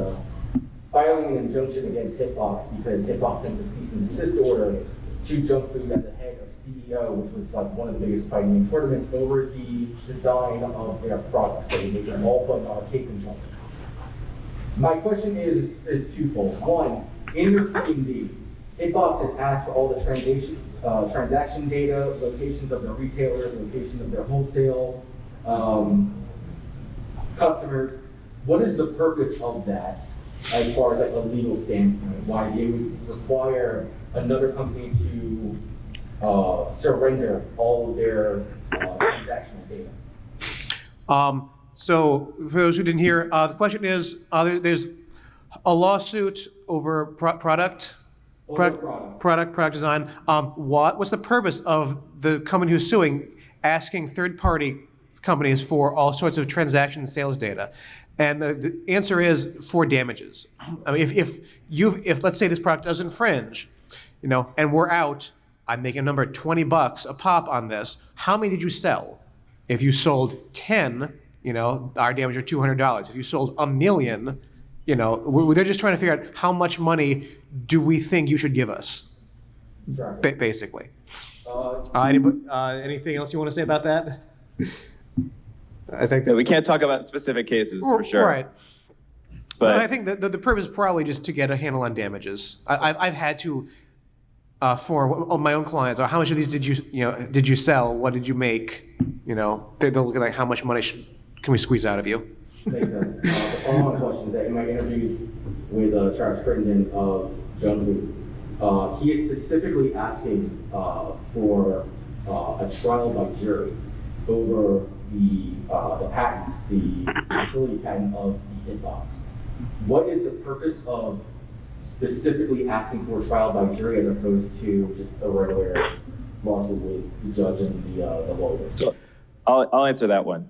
filing an injunction against Hitbox because Hitbox sent a cease and desist order to Junk Food at the head of CEO, which was like one of the biggest fighting game tournaments, over the design of their products. So they make them all but arcade control. My question is twofold. One, in your C&D, Hitbox had asked for all the transaction data, locations of their retailers, locations of their wholesale customers. What is the purpose of that as far as like a legal standpoint? Why they would require another company to surrender all of their transactional data? So for those who didn't hear, the question is, there's a lawsuit over product design. What's the purpose of the company who's suing asking third-party companies for all sorts of transaction sales data? And the answer is for damages. I mean, if let's say this product does infringe, and we're out, I'm making a number $20 a pop on this. How many did you sell? If you sold 10, our damage are $200. If you sold 1 million, they're just trying to figure out how much money do we think you should give us, basically. Anything else you want to say about that? I think we can't talk about specific cases for sure. Right. But I think that the purpose is probably just to get a handle on damages. I've had to, for my own clients, how much of these did you sell? What did you make? They're looking like how much money can we squeeze out of you? Makes sense. The follow-on question is that in my interviews with Charles Crittenden of Junk Food, he is specifically asking for a trial by jury. over the patents, the utility patent of the hitbox. What is the purpose of specifically asking for a trial by jury as opposed to just a regular lawsuit with the judge and the lawyers? So I'll answer that one.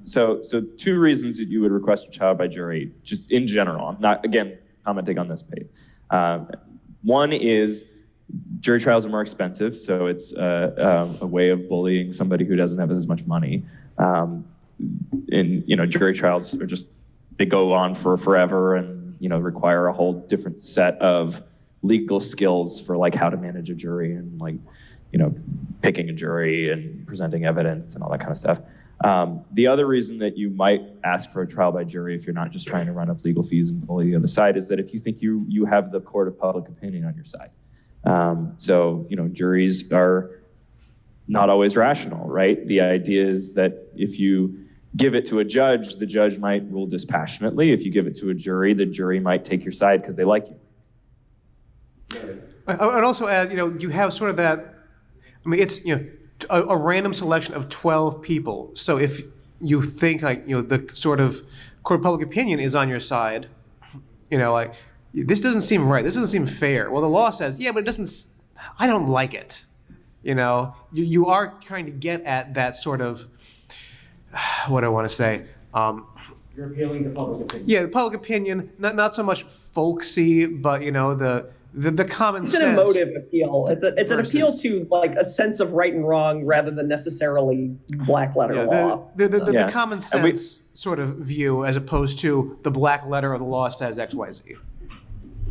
So two reasons that you would request a trial by jury, just in general. I'm not, again, commenting on this page. One is jury trials are more expensive, so it's a way of bullying somebody who doesn't have as much money. And jury trials are just, they go on for forever and require a whole different set of legal skills for like how to manage a jury and like picking a jury and presenting evidence and all that kind of stuff. The other reason that you might ask for a trial by jury, if you're not just trying to run up legal fees and bully the other side, is that if you think you have the court of public opinion on your side. Juries are not always rational, right? The idea is that if you give it to a judge, the judge might rule dispassionately. If you give it to a jury, the jury might take your side because they like you. I'd also add, you have sort of that, it's, a random selection of 12 people. So if you think the sort of court of public opinion is on your side, this doesn't seem right. This doesn't seem fair. Well, the law says, yeah, but it doesn't, I don't like it. You are trying to get at that sort of, what do I want to say? You're appealing to public opinion. Yeah, the public opinion, not so much folksy, but the common sense. It's an emotive appeal. It's an appeal to like a sense of right and wrong rather than necessarily black letter law. The common sense sort of view as opposed to the black letter of the law says X, Y, Z.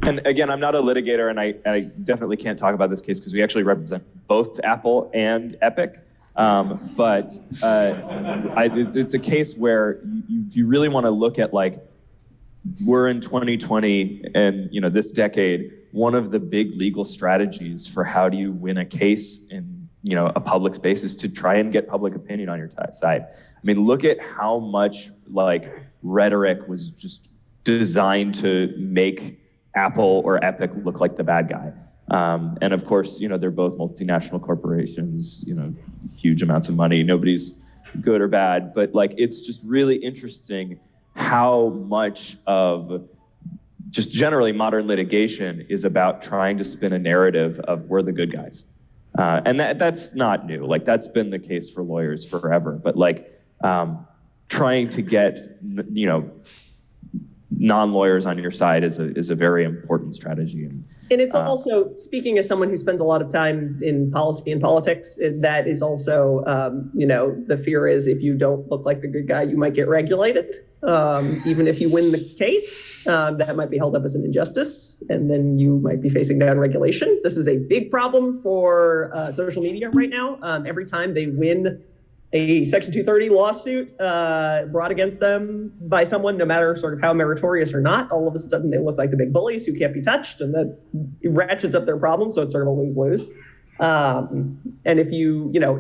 And again, I'm not a litigator, and I definitely can't talk about this case because we actually represent both Apple and Epic. But it's a case where you really want to look at, like, we're in 2020 and this decade, one of the big legal strategies for how do you win a case in a public space is to try and get public opinion on your side. Look at how much like rhetoric was just designed to make Apple or Epic look like the bad guy. And of course, they're both multinational corporations, huge amounts of money. Nobody's good or bad, but like, it's just really interesting how much of just generally modern litigation is about trying to spin a narrative of we're the good guys. And that's not new. Like, that's been the case for lawyers forever, but like, trying to get, non-lawyers on your side is a very important strategy. And it's also, speaking as someone who spends a lot of time in policy and politics, that is also, the fear is if you don't look like the good guy, you might get regulated. Even if you win the case, that might be held up as an injustice, and then you might be facing down regulation. This is a big problem for social media right now. Every time they win a Section 230 lawsuit brought against them by someone, no matter sort of how meritorious or not, all of a sudden they look like the big bullies who can't be touched, and that ratchets up their problem. So it's sort of a lose-lose. And if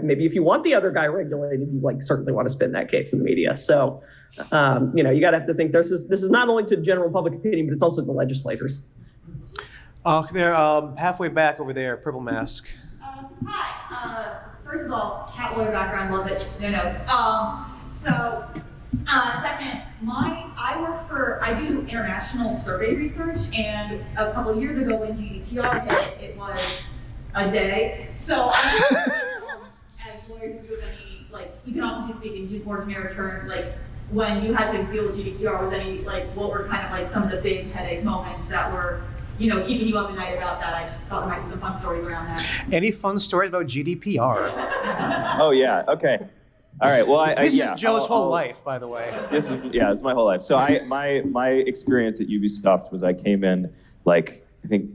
maybe if you want the other guy regulated, you certainly want to spin that case in the media. So, you got to have to think this is not only to general public opinion, but it's also to legislators. They're halfway back over there, purple mask. Hi. First of all, cat lawyer background, love it. No notes. Second, I do international survey research, and a couple of years ago when GDPR hit, it was a day. So as lawyers, do you have any, you can obviously speak in more generic terms, when you had to deal with GDPR, was any, what were kind of some of the big headache moments that were, keeping you up at night about that? I just thought there might be some fun stories around that. Any fun stories about GDPR? Oh yeah, okay. All right, well, this is Joe's whole life, by the way. It's my whole life. So my experience at Ubisoft was I came in, I think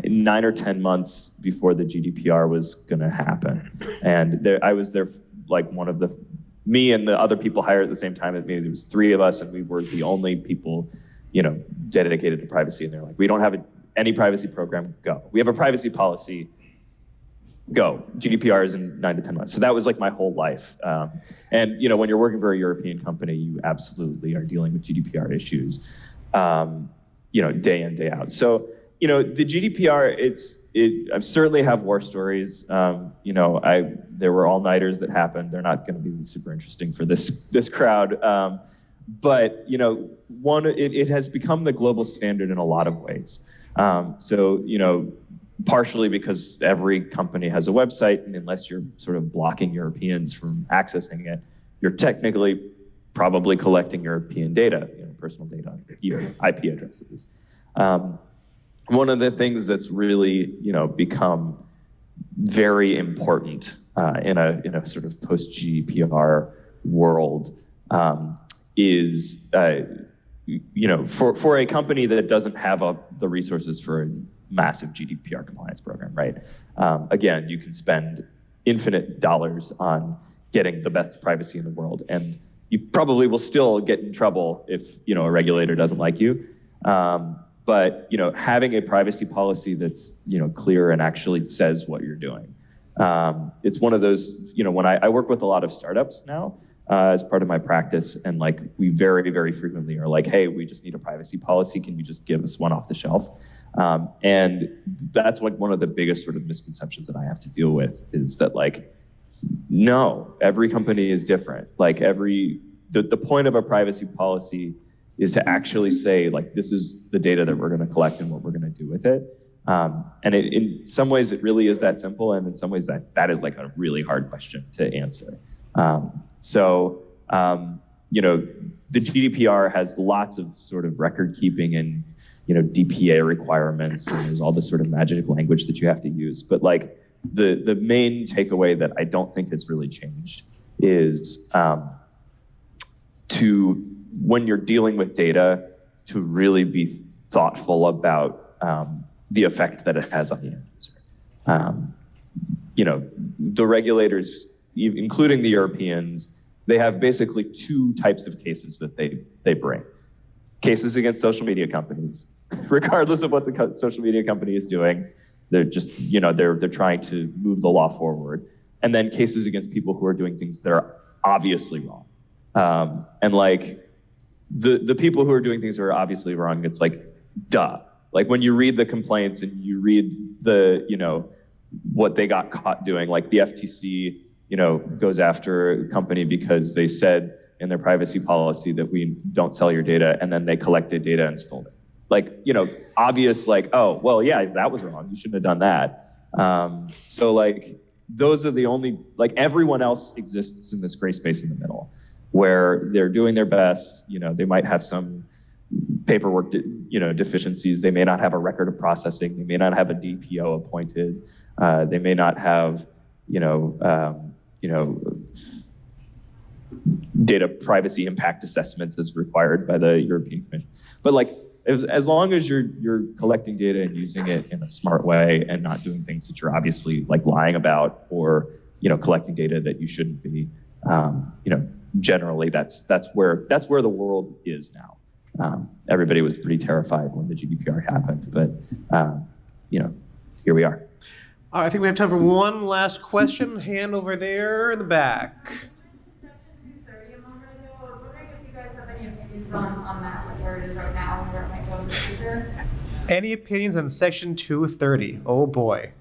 9 or 10 months before the GDPR was gonna happen. And I was there, one of me and the other people hired at the same time as me, there was 3 of us, and we were the only people, dedicated to privacy. And they're like, we don't have any privacy program, go. We have a privacy policy, go. GDPR is in 9 to 10 months. So that was my whole life. And when you're working for a European company, you absolutely are dealing with GDPR issues, day in, day out. So, the GDPR, I certainly have war stories. There were all-nighters that happened. They're not going to be super interesting for this crowd. But it has become the global standard in a lot of ways. Partially because every company has a website, and unless you're sort of blocking Europeans from accessing it, you're technically probably collecting European data, personal data, even IP addresses. One of the things that's really, become very important in a sort of post-GDPR world is, for a company that doesn't have the resources for a massive GDPR compliance program, right? Again, you can spend infinite dollars on getting the best privacy in the world, and you probably will still get in trouble if a regulator doesn't like you. But having a privacy policy that's clear and actually says what you're doing. It's one of those, when I work with a lot of startups now as part of my practice, and we very, very frequently are like, hey, we just need a privacy policy. Can you just give us one off the shelf? And that's one of the biggest sort of misconceptions that I have to deal with is that no, every company is different. The point of a privacy policy is to actually say, this is the data that we're going to collect and what we're going to do with it. And in some ways, it really is that simple. And in some ways, that is a really hard question to answer. The GDPR has lots of sort of record keeping and, DPA requirements, and there's all this sort of magic language that you have to use. But the main takeaway that I don't think has really changed is when you're dealing with data, to really be thoughtful about the effect that it has on the end user. The regulators, including the Europeans, they have basically two types of cases that they bring. Cases against social media companies, regardless of what the social media company is doing. They're just, they're trying to move the law forward. And then cases against people who are doing things that are obviously wrong. The people who are doing things that are obviously wrong, it's duh. When you read the complaints and you read what they got caught doing, the FTC, goes after a company because they said in their privacy policy that we don't sell your data, and then they collected data and stole it. Obvious, oh, well, yeah, that was wrong. You shouldn't have done that. Those are the only, everyone else exists in this gray space in the middle where they're doing their best. They might have some paperwork, deficiencies. They may not have a record of processing. They may not have a DPO appointed. They may not have, data privacy impact assessments as required by the European Commission. But as long as you're collecting data and using it in a smart way and not doing things that you're obviously lying about or collecting data that you shouldn't be, generally that's where the world is now. Everybody was pretty terrified when the GDPR happened, but here we are. All right, I think we have time for one last question. Hand over there in the back. Section 230 a moment ago. I was wondering if you guys have any opinions on that, where it is right now and where it might go in the future. Any opinions on Section 230? Oh boy.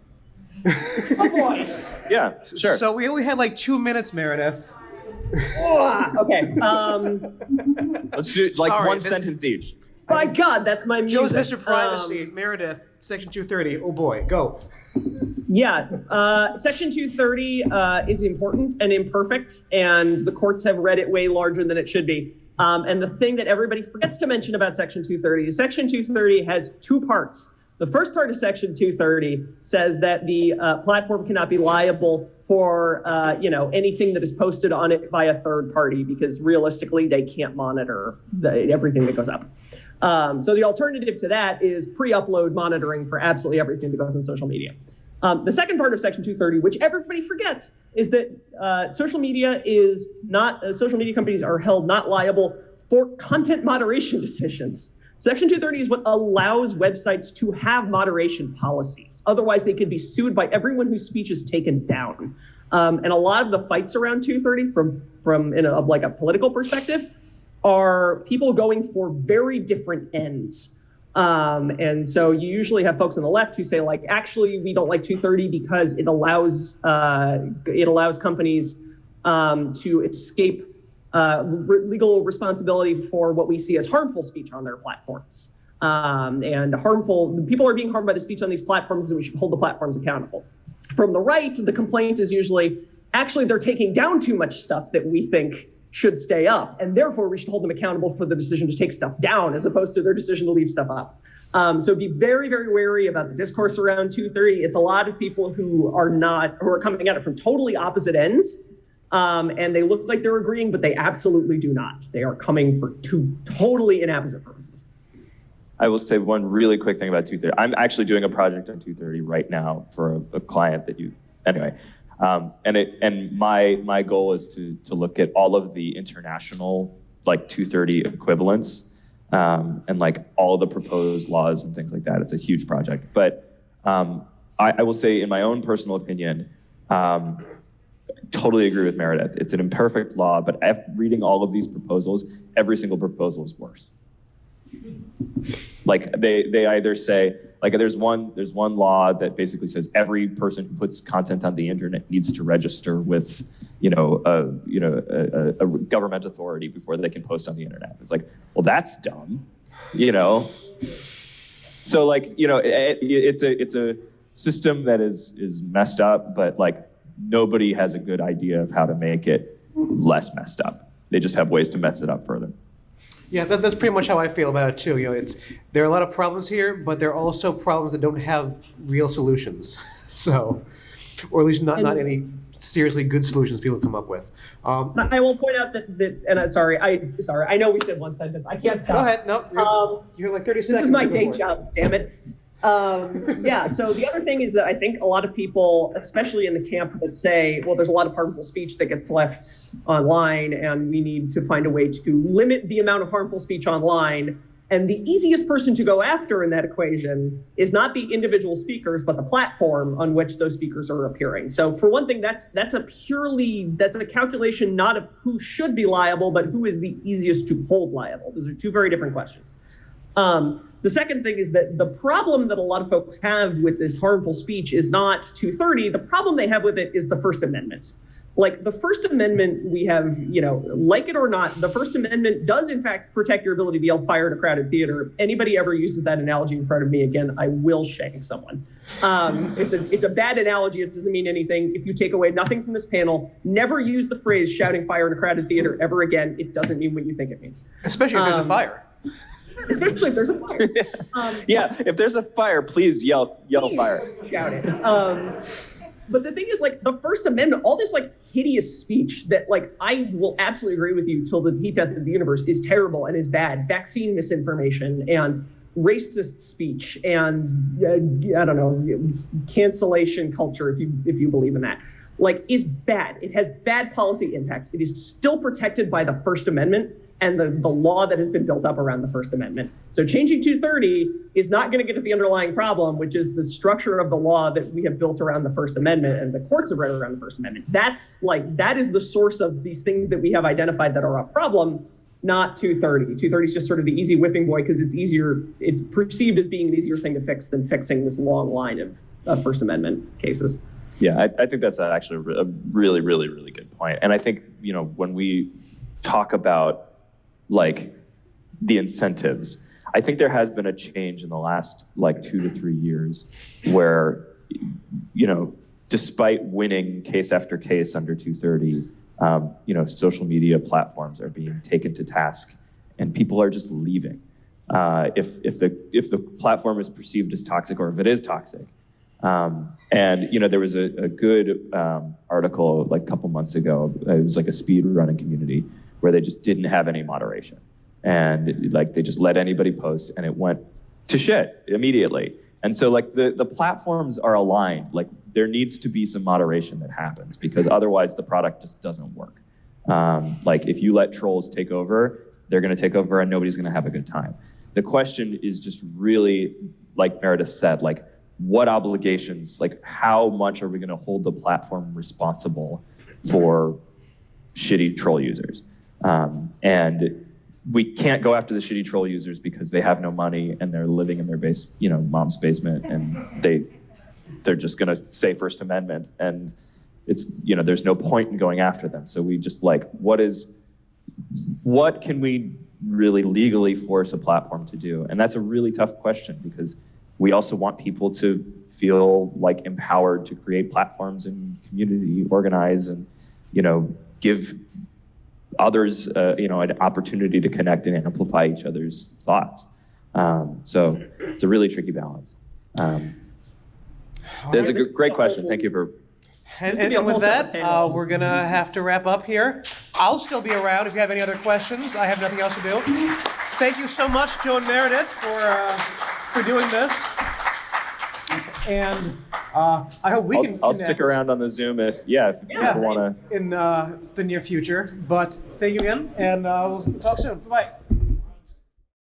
Oh boy. Yeah, sure. So we only had 2 minutes, Meredith. Okay. Let's do Sorry, one sentence each. My God, that's my music. Joe's Mr. Privacy. Meredith, Section 230. Oh boy, go. Yeah, Section 230 is important and imperfect, and the courts have read it way larger than it should be. And the thing that everybody forgets to mention about Section 230 is Section 230 has two parts. The first part of Section 230 says that the platform cannot be liable for anything that is posted on it by a third party, because realistically they can't monitor everything that goes up. So the alternative to that is pre-upload monitoring for absolutely everything that goes on social media. The second part of Section 230, which everybody forgets, is that social media companies are held not liable for content moderation decisions. Section 230 is what allows websites to have moderation policies. Otherwise, they could be sued by everyone whose speech is taken down. And a lot of the fights around 230 from a political perspective are people going for very different ends. And so you usually have folks on the left who say, like, actually, we don't like 230 because it allows companies to escape legal responsibility for what we see as harmful speech on their platforms. And people are being harmed by the speech on these platforms, and we should hold the platforms accountable. From the right, the complaint is usually, actually, they're taking down too much stuff that we think should stay up, and therefore we should hold them accountable for the decision to take stuff down as opposed to their decision to leave stuff up. So be very, very wary about the discourse around 230. It's a lot of people who are coming at it from totally opposite ends, and they look like they're agreeing, but they absolutely do not. They are coming for two totally inapposite purposes. I will say one really quick thing about 230. I'm actually doing a project on 230 right now for a client anyway. And my goal is to look at all of the international like 230 equivalents and like all the proposed laws and things like that. It's a huge project, but I will say in my own personal opinion, totally agree with Meredith. It's an imperfect law, but reading all of these proposals, every single proposal is worse. Like they either say, like there's one law that basically says every person who puts content on the internet needs to register with a government authority before they can post on the internet. It's like, well, that's dumb, So like it's a system that is messed up, but like nobody has a good idea of how to make it less messed up. They just have ways to mess it up further. Yeah, that's pretty much how I feel about it too. There are a lot of problems here, but there are also problems that don't have real solutions. So, or at least not any seriously good solutions people come up with. I will point out that and I'm sorry, I know we said one sentence. I can't stop. Go ahead. No, you're like 30 seconds. This is my day job, damn it. Yeah, so the other thing is that I think a lot of people, especially in the camp that say, well, there's a lot of harmful speech that gets left online and we need to find a way to limit the amount of harmful speech online. And the easiest person to go after in that equation is not the individual speakers, but the platform on which those speakers are appearing. So for one thing, that's a calculation not of who should be liable, but who is the easiest to hold liable. Those are two very different questions. The second thing is that the problem that a lot of folks have with this harmful speech is not 230. The problem they have with it is the First Amendment. Like the First Amendment, we have, like it or not, the First Amendment does in fact protect your ability to yell fire in a crowded theater. If anybody ever uses that analogy in front of me again, I will shank someone. It's a bad analogy. It doesn't mean anything. If you take away nothing from this panel, never use the phrase shouting fire in a crowded theater ever again. It doesn't mean what you think it means. Especially if there's a fire. Especially if there's a fire. Yeah, if there's a fire, please yell fire. Shout it. But the thing is, like, the First Amendment, all this, like, hideous speech that, like, I will absolutely agree with you till the heat death of the universe is terrible and is bad. Vaccine misinformation and racist speech and, I don't know, cancellation culture, if you believe in that, like, is bad. It has bad policy impacts. It is still protected by the First Amendment and the law that has been built up around the First Amendment. So changing 230 is not going to get at the underlying problem, which is the structure of the law that we have built around the First Amendment and the courts have read around the First Amendment. That is the source of these things that we have identified that are a problem, not 230. 230 is just sort of the easy whipping boy because it's perceived as being an easier thing to fix than fixing this long line of First Amendment cases. Yeah, I think that's actually a really, really, really good point. And I think, when we talk about like the incentives, I think there has been a change in the last like 2 to 3 years where, despite winning case after case under 230, social media platforms are being taken to task and people are just leaving. If the platform is perceived as toxic or if it is toxic. There was a good article like a couple months ago. It was like a speed running community where they just didn't have any moderation. And like they just let anybody post and it went to shit immediately. And so like the platforms are aligned. Like there needs to be some moderation that happens because otherwise the product just doesn't work. Like if you let trolls take over, they're going to take over and nobody's going to have a good time. The question is just really, like Meredith said, like what obligations, like how much are we going to hold the platform responsible for shitty troll users? And we can't go after the shitty troll users because they have no money and they're living in their mom's basement, and they're just going to say First Amendment, and it's, there's no point in going after them. So we just what can we really legally force a platform to do? And that's a really tough question, because we also want people to feel like empowered to create platforms and community organize and, give others, an opportunity to connect and amplify each other's thoughts. So it's a really tricky balance. There's a great question. Thank you for. And with that, we're going to have to wrap up here. I'll still be around if you have any other questions. I have nothing else to do. Thank you so much, Joe and Meredith, for doing this. And I hope we can I'll stick around on the Zoom if people want to. In the near future. But thank you again, and we'll talk soon. Bye-bye.